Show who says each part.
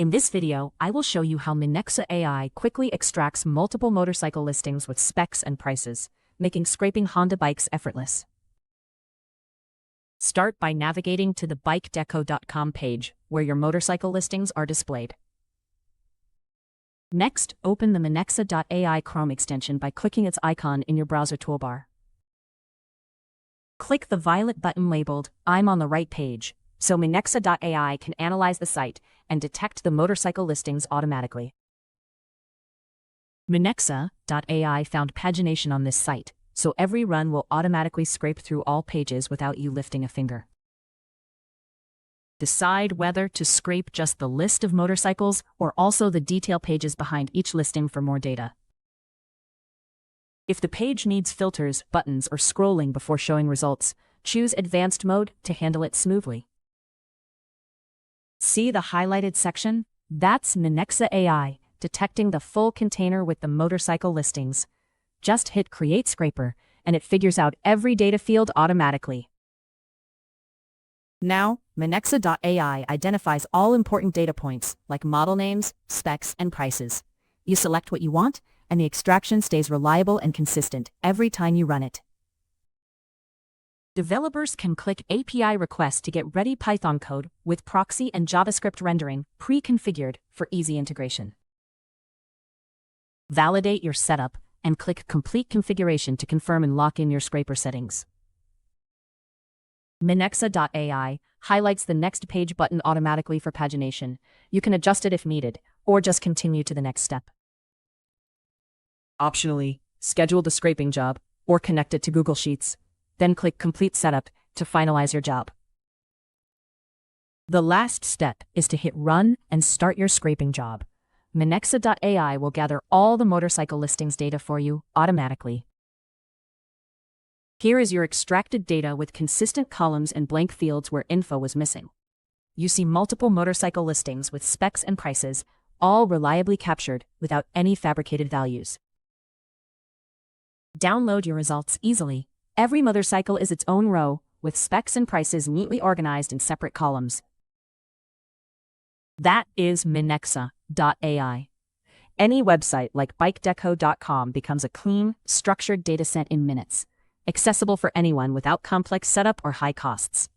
Speaker 1: In this video, I will show you how Minexa.ai quickly extracts multiple motorcycle listings with specs and prices, making scraping Honda bikes effortless. Start by navigating to the bikedeco.com page, where your motorcycle listings are displayed. Next, open the Minexa.ai Chrome extension by clicking its icon in your browser toolbar. Click the violet button labeled, "I'm on the right page," so Minexa.ai can analyze the site and detect the motorcycle listings automatically. Minexa.ai found pagination on this site, so every run will automatically scrape through all pages without you lifting a finger. Decide whether to scrape just the list of motorcycles or also the detail pages behind each listing for more data. If the page needs filters, buttons, or scrolling before showing results, choose Advanced Mode to handle it smoothly. See the highlighted section? That's Minexa.ai, detecting the full container with the motorcycle listings. Just hit Create Scraper, and it figures out every data field automatically. Now, Minexa.ai identifies all important data points, like model names, specs, and prices. You select what you want, and the extraction stays reliable and consistent every time you run it. Developers can click API request to get ready Python code with proxy and JavaScript rendering pre-configured for easy integration. Validate your setup and click Complete Configuration to confirm and lock in your scraper settings. Minexa.ai highlights the Next Page button automatically for pagination. You can adjust it if needed, or just continue to the next step. Optionally, schedule the scraping job or connect it to Google Sheets. Then click Complete Setup to finalize your job. The last step is to hit Run and start your scraping job. Minexa.ai will gather all the motorcycle listings data for you automatically. Here is your extracted data with consistent columns and blank fields where info was missing. You see multiple motorcycle listings with specs and prices, all reliably captured without any fabricated values. Download your results easily. Every motorcycle is its own row, with specs and prices neatly organized in separate columns. That is Minexa.ai. Any website like bikedeco.com becomes a clean, structured dataset in minutes, accessible for anyone without complex setup or high costs.